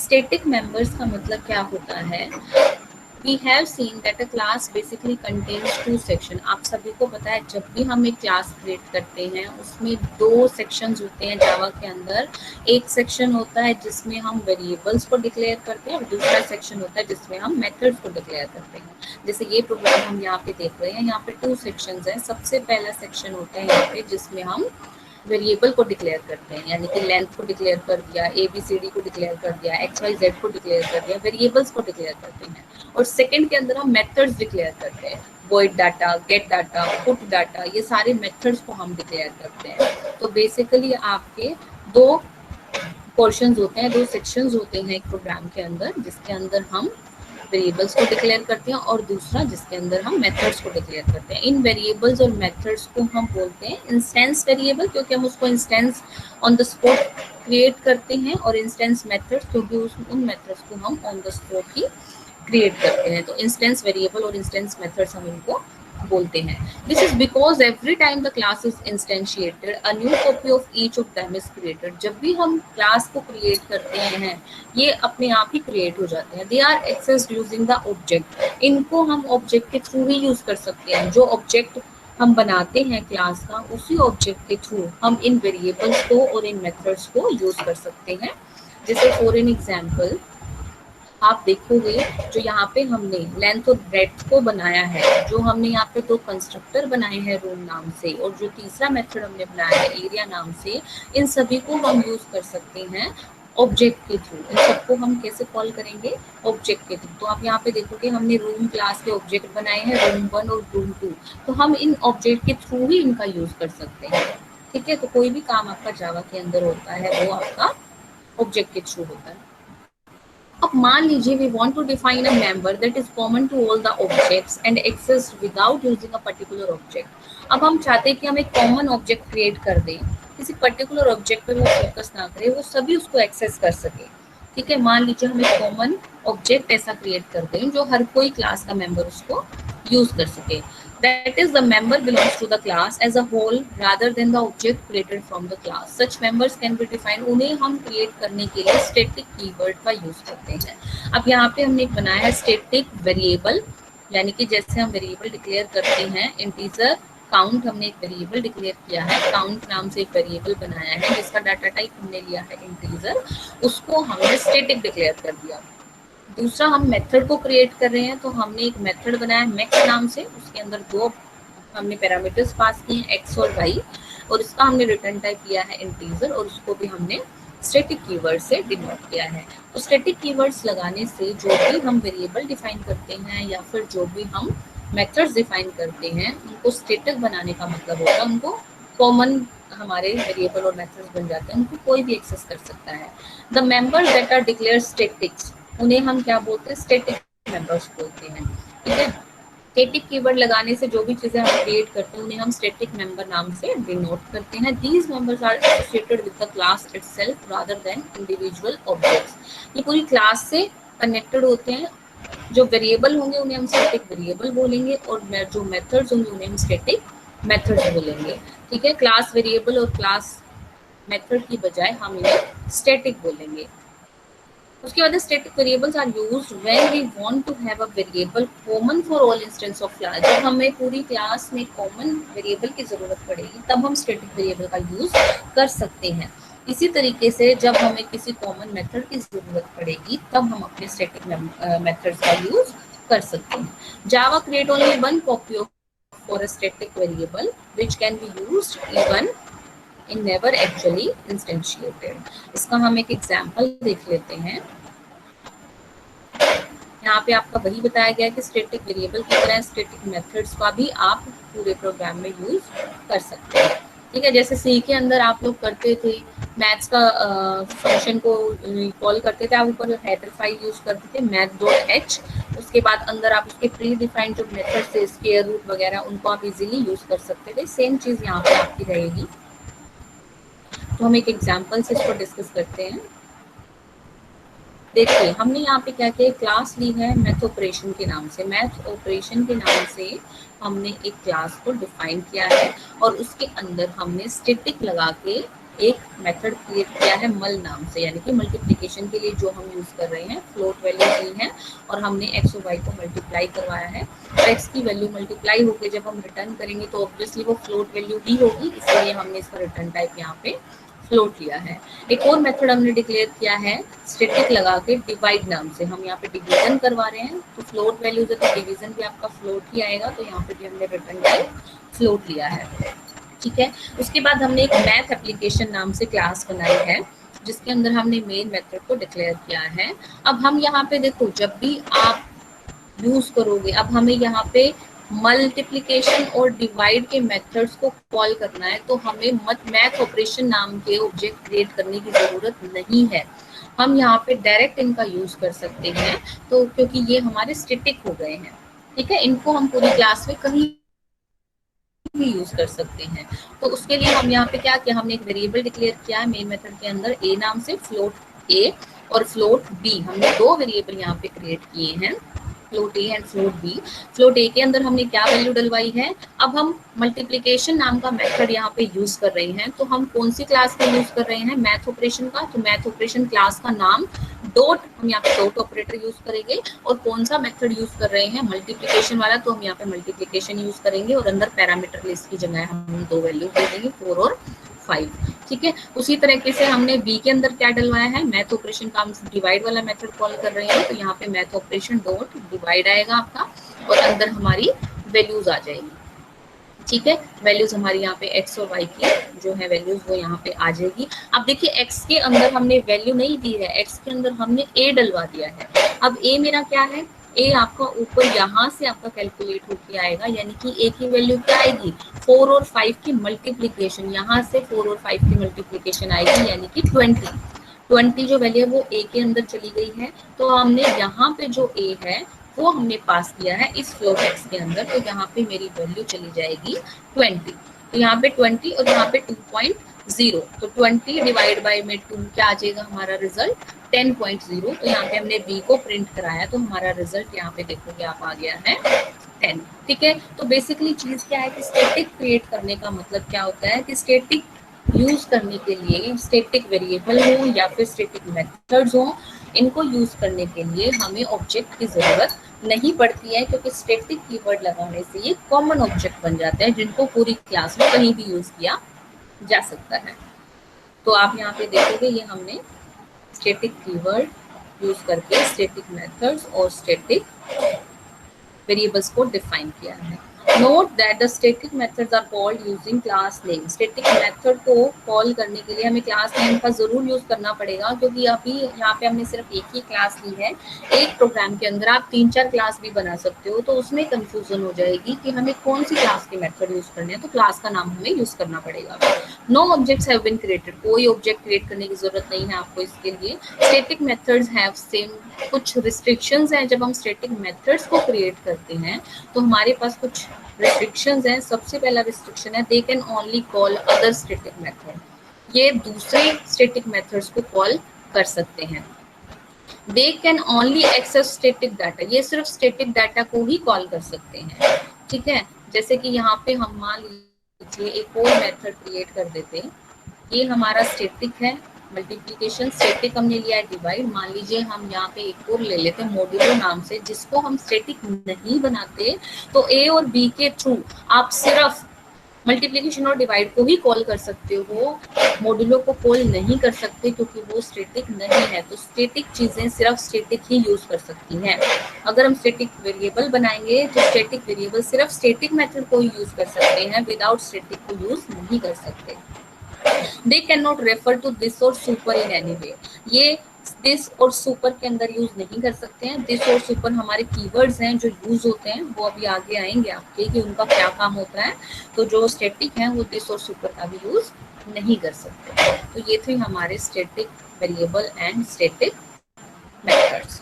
Static members का मतलब क्या होता है? We have seen that a class basically contains two section. आप सभी को पता है जब भी हम एक क्लास क्रिएट करते हैं उसमें दो सेक्शंस होते हैं जावा के अंदर। एक सेक्शन होता है जिसमें हम वेरिएबल्स को डिक्लेयर करते हैं और दूसरा सेक्शन होता है जिसमें हम मेथड्स को डिक्लेयर करते हैं। जैसे ये प्रोग्राम हम यहाँ पे देख रहे हैं, यहाँ पे टू सेक्शंस हैं। सबसे पहला सेक्शन होता है यहाँ पे जिसमें हम वेरिएबल को डिक्लेयर करते हैं, यानी कि लेंथ को डिक्लेयर कर दिया, ABCD को डिक्लेयर कर दिया, XYZ को डिक्लेयर कर दिया, वेरिएबल्स को डिक्लेयर करते हैं। और सेकंड के अंदर हम मेथड्स डिक्लेयर करते हैं, void data, gate data, put data, ये सारे मेथड्स को हम डिक्लेयर करते हैं। तो बेसिकली आपके दो पोर्शंस होते हैं, दो सेक्शंस होते हैं एक प्रोग्राम के अंदर, जिसके अंदर हम वेरिएबल्स को डिक्लेयर करते हैं और दूसरा जिसके अंदर हम मेथड्स को डिक्लेयर करते हैं। इन वेरिएबल्स और मेथड्स को हम बोलते हैं इंस्टेंस वेरिएबल, क्योंकि हम उसको instance on the spot create करते हैं, और इंस्टेंस मेथड्स क्योंकि उन मेथड्स को हम ऑन द स्पॉट ही क्रिएट करते हैं। तो इंस्टेंस वेरिएबल और इंस्टेंस मेथड्स हम इनको बोलते हैं। This is because every time the class is instantiated a new copy of each of them is created. जब भी हम क्लास को क्रिएट करते हैं ये अपने आप ही क्रिएट हो जाते हैं। They are accessed using the object. इनको हम ऑब्जेक्ट के थ्रू ही यूज कर सकते हैं। जो ऑब्जेक्ट हम बनाते हैं क्लास का, उसी ऑब्जेक्ट के थ्रू हम इन वेरिएबल्स को और इन मेथड्स को यूज कर सकते हैं। जैसे फॉर एन एग्जाम्पल आप देखोगे जो यहाँ पे हमने लेंथ और ब्रेड्थ को बनाया है, जो हमने यहाँ पे दो कंस्ट्रक्टर बनाए हैं रूम नाम से, और जो तीसरा मेथड हमने बनाया है एरिया नाम से, इन सभी को हम यूज कर सकते हैं ऑब्जेक्ट के थ्रू। इन सबको हम कैसे कॉल करेंगे? ऑब्जेक्ट के थ्रू। तो आप यहाँ पे देखोगे हमने रूम क्लास के ऑब्जेक्ट बनाए हैं, रूम 1 और रूम 2, तो हम इन ऑब्जेक्ट के थ्रू ही इनका यूज कर सकते हैं। ठीक है, तो कोई भी काम आपका जावा के अंदर होता है वो आपका ऑब्जेक्ट के थ्रू होता है। अब मान लीजिए we want to define a member that is common to all the objects and exists without using a particular object। अब हम चाहते हैं कि हम एक कॉमन ऑब्जेक्ट क्रिएट कर दें, किसी पर्टिकुलर ऑब्जेक्ट पे वो फोकस ना करे, वो सभी उसको एक्सेस कर सके। ठीक है, मान लीजिए हम एक कॉमन ऑब्जेक्ट ऐसा क्रिएट कर दें जो हर कोई क्लास का मेंबर उसको यूज कर सके। That is, the member belongs to the class as a whole rather than the object created from the class. Such members can be defined। उन्हें हम क्रिएट करने के लिए स्टैटिक कीवर्ड का यूज करते हैं। अब यहाँ पे हमने एक बनाया है स्टैटिक वेरिएबल, यानी कि जैसे हम वेरिएबल डिक्लेयर करते हैं इंटीजर काउंट, हमने एक वेरिएबल डिक्लेयर किया है, काउंट नाम से एक वेरिएबल बनाया है जिसका डाटा टाइप हमने लिया है इंटीजर, उसको हमने स्टैटिक डिक्लेयर कर दिया। दूसरा हम मेथड को क्रिएट कर रहे हैं, तो हमने एक मेथड बनाया मैक्स नाम से, उसके अंदर दो हमने पैरामीटर्स पास किए हैं एक्स और वाई, और इसका हमने रिटर्न टाइप किया है इंटीजर, और उसको भी हमने स्टैटिक कीवर्ड से डिनोट किया है। तो स्टैटिक कीवर्ड्स लगाने से जो भी हम वेरिएबल डिफाइन करते हैं या फिर जो भी हम मेथड्स डिफाइन करते हैं उनको स्टैटिक बनाने का मतलब होता है उनको कॉमन हमारे वेरिएबल और मेथड्स बन जाते हैं, उनको कोई भी एक्सेस कर सकता है। The members that are declare statics, उन्हें हम क्या बोलते हैं? स्टैटिक मेंबर्स बोलते हैं। ठीक है, स्टैटिक कीवर्ड लगाने से जो भी चीजें हम क्रिएट करते हैं उन्हें हम स्टैटिक मेंबर नाम से डिनोट करते हैं। These members are associated with the class itself rather than individual objects. ये पूरी क्लास से कनेक्टेड होते हैं। जो वेरिएबल होंगे उन्हें हम स्टैटिक वेरिएबल बोलेंगे, और जो मेथड्स होंगे उन्हें हम स्टैटिक मेथड्स बोलेंगे। ठीक है, क्लास वेरिएबल और क्लास मेथड की बजाय हम इन्हें स्टैटिक बोलेंगे। उसके बाद static variables are used when we want to have a variable common for all instance of class. जब हमें पूरी क्लास में कॉमन वेरिएबल की जरूरत पड़ेगी तब हम स्टैटिक वेरिएबल का यूज कर सकते हैं। इसी तरीके से जब हमें किसी कॉमन मेथड की जरूरत पड़ेगी तब हम अपने स्टैटिक मेथड्स का यूज कर सकते हैं। Java create only one copy of for a static variable which can be used even in never actually instantiated. इसका हम एक एग्जांपल देख लेते हैं। यहाँ पे आपका वही बताया गया है कि स्टैटिक वेरिएबल की तरह स्टैटिक मेथड्स का भी आप पूरे प्रोग्राम में यूज कर सकते हैं। ठीक है, जैसे सी के अंदर आप लोग करते थे मैथ्स का फंक्शन को कॉल करते थे, आप ऊपर हेडर फाइल यूज करते थे math.h, उसके बाद अंदर आप उसके प्री डिफाइंड जो मेथड्स थे स्क्वायर रूट वगैरह उनको आप इजीली यूज कर सकते थे। सेम चीज यहाँ पे आपकी रहेगी। तो हम एक एग्जांपल से इसको डिस्कस करते हैं। देखिए हमने यहाँ पे क्या किया, क्लास ली है मैथ ऑपरेशन के नाम से। मैथ ऑपरेशन के नाम से हमने एक क्लास को डिफाइन किया है और उसके अंदर हमने स्टैटिक लगा के एक मेथड क्रिएट किया है मल नाम से, यानी कि मल्टीप्लिकेशन के लिए जो हम यूज कर रहे हैं, फ्लोट वैल्यू दी है और हमने एक्स और वाई को मल्टीप्लाई करवाया है। और एक्स की वैल्यू मल्टीप्लाई होकर जब हम रिटर्न करेंगे तो ऑब्वियसली वो फ्लोट वैल्यू ही होगी, इसलिए हमने इसका रिटर्न टाइप यहाँ पे फ्लोट लिया है। एक और मेथड हमने डिक्लेयर किया है स्टैटिक लगा के डिवाइड नाम से, हम यहाँ पे डिवीजन करवा रहे हैं तो फ्लोट वैल्यू है तो डिवीजन भी आपका फ्लोट ही आएगा, तो यहाँ पे भी हमने रिटर्न टाइप फ्लोट लिया है। ठीक है, उसके बाद हमने एक मैथ एप्लीकेशन नाम से क्लास बनाई है जिसके अंदर हमने मेन मेथड को डिक्लेयर किया है। अब हम यहाँ पे देखो जब भी आप यूज करोगे, अब हमें यहाँ पे मल्टीप्लिकेशन और डिवाइड के मेथड्स को कॉल करना है, तो हमें मैथ ऑपरेशन नाम के ऑब्जेक्ट क्रिएट करने की जरूरत नहीं है, हम यहाँ पे डायरेक्ट इनका यूज कर सकते हैं। तो क्योंकि ये हमारे स्टैटिक हो गए हैं, ठीक है, इनको हम पूरी क्लास में कहीं भी यूज कर सकते हैं। तो उसके लिए हम यहाँ पे क्या किया, हमने एक वेरिएबल डिक्लेयर किया है मेन मेथड के अंदर ए नाम से, फ्लोट ए और फ्लोट बी, हमने दो वेरिएबल यहाँ पे क्रिएट किए हैं, float A and float B. Float A के अंदर हमने क्या वैल्यू डलवाई है, अब हम मल्टीप्लिकेशन नाम का मेथड यहाँ पे यूज कर रहे हैं, तो हम कौन सी क्लास में यूज कर रहे हैं, मैथ ऑपरेशन का, तो मैथ ऑपरेशन क्लास का नाम डॉट, हम यहाँ पे डॉट ऑपरेटर यूज करेंगे। और कौन सा मेथड यूज कर रहे हैं, मल्टीप्लिकेशन वाला, तो हम यहाँ पे मल्टीप्लिकेशन यूज करेंगे और अंदर पैरामीटर लिस्ट की जगह हम दो वैल्यू दे देंगे 4 और 5। ठीक है, उसी तरीके से हमने बी के अंदर क्या डलवाया है, मैथ ऑपरेशन का हम डिवाइड वाला मेथड कॉल कर रहे हैं, तो यहाँ पे मैथ ऑपरेशन डॉट डिवाइड आएगा आपका और अंदर हमारी वैल्यूज आ जाएगी। ठीक है, वैल्यूज हमारी यहाँ पे एक्स और वाई की जो है वैल्यूज वो यहाँ पे आ जाएगी। अब देखिए एक्स के अंदर हमने वैल्यू नहीं दी है, एक्स के अंदर हमने ए डलवा दिया है। अब ए मेरा क्या है, ए आपका ऊपर यहाँ से आपका कैलकुलेट होके आएगा, यानी कि ए की वैल्यू क्या आएगी, 4 और 5 की मल्टीप्लीकेशन, यहाँ से 4 और 5 की मल्टीप्लीकेशन आएगी, यानी कि 20 जो वैल्यू है वो ए के अंदर चली गई है। तो हमने यहाँ पे जो ए है वो हमने पास किया है इस फ्लोट एक्स के अंदर, तो यहाँ पे मेरी वैल्यू चली जाएगी 20, तो यहाँ पे 20 और यहाँ पे 2.0, तो 20 डिवाइड बाय में 2 क्या आ जाएगा हमारा रिजल्ट 10.0, तो यहाँ पे हमने बी को प्रिंट कराया तो हमारा रिजल्ट यहाँ पे देखोगे आप आ गया है 10। ठीक है, तो बेसिकली चीज क्या है कि स्टैटिक क्रिएट करने का मतलब क्या होता है कि स्टैटिक यूज करने के लिए स्टैटिक वेरिएबल हो या फिर स्टैटिक मेथड्स हो, इनको यूज करने के लिए हमें ऑब्जेक्ट की जरूरत नहीं पड़ती है, क्योंकि स्टैटिक कीवर्ड लगाने से ये कॉमन ऑब्जेक्ट बन जाते हैं जिनको पूरी क्लास में कहीं भी यूज किया जा सकता है। तो आप यहाँ पे देखोगे ये हमने स्टैटिक कीवर्ड यूज करके स्टैटिक मेथड्स और स्टैटिक वेरिएबल्स को डिफाइन किया है। Note that the static methods are called using class name. Static method को कॉल करने के लिए हमें क्लास नेम का जरूर यूज करना पड़ेगा, क्योंकि अभी यहाँ पे हमने सिर्फ एक ही क्लास ली है। एक प्रोग्राम के अंदर आप 3-4 क्लास भी बना सकते हो, तो उसमें कंफ्यूजन हो जाएगी कि हमें कौन सी क्लास के मेथड यूज करने हैं, तो क्लास का नाम हमें यूज करना पड़ेगा। No objects have been created, कोई ऑब्जेक्ट क्रिएट करने की जरूरत नहीं है आपको इसके लिए। स्टैटिक मेथड्स हैव सेम, कुछ रिस्ट्रिक्शंस हैं जब हम स्टैटिक मेथड्स को क्रिएट करते हैं तो हमारे पास कुछ रिस्ट्रिक्शंस हैं। सबसे पहला रिस्ट्रिक्शन है they can only call other static method, ये दूसरे स्टैटिक मेथड्स को कॉल कर सकते हैं। They can only access static data, ये सिर्फ स्टैटिक डाटा को ही कॉल कर सकते हैं। ठीक है, जैसे कि यहाँ पे हम मान लीजिए एक और मेथड क्रिएट कर देते हैं, ये हमारा स्टैटिक है मल्टीप्लिकेशन, स्टैटिक हमने लिया है डिवाइड, मान लीजिए हम यहाँ पे एक और ले लेते हैं मॉड्यूलो नाम से, जिसको हम स्टैटिक नहीं बनाते तो ए और बी के थ्रू आप सिर्फ मल्टीप्लिकेशन और डिवाइड को ही कॉल कर सकते हो, मॉड्यूलो को कॉल नहीं कर सकते क्योंकि वो स्टैटिक नहीं है। तो स्टैटिक चीजें सिर्फ स्टैटिक ही यूज कर सकती हैं। अगर हम स्टैटिक वेरिएबल बनाएंगे तो स्टैटिक वेरिएबल सिर्फ स्टैटिक मेथड को ही यूज कर सकते हैं, विदाउट स्टैटिक को यूज नहीं कर सकते। They cannot refer to this or super in any way, ये this और super के अंदर यूज नहीं कर सकते हैं। this और super हमारे कीवर्ड्स हैं जो यूज होते हैं, वो अभी आगे आएंगे आपके कि उनका क्या काम होता है। तो जो स्टैटिक है वो this और super का भी यूज नहीं कर सकते। तो ये थे हमारे static variable and static methods.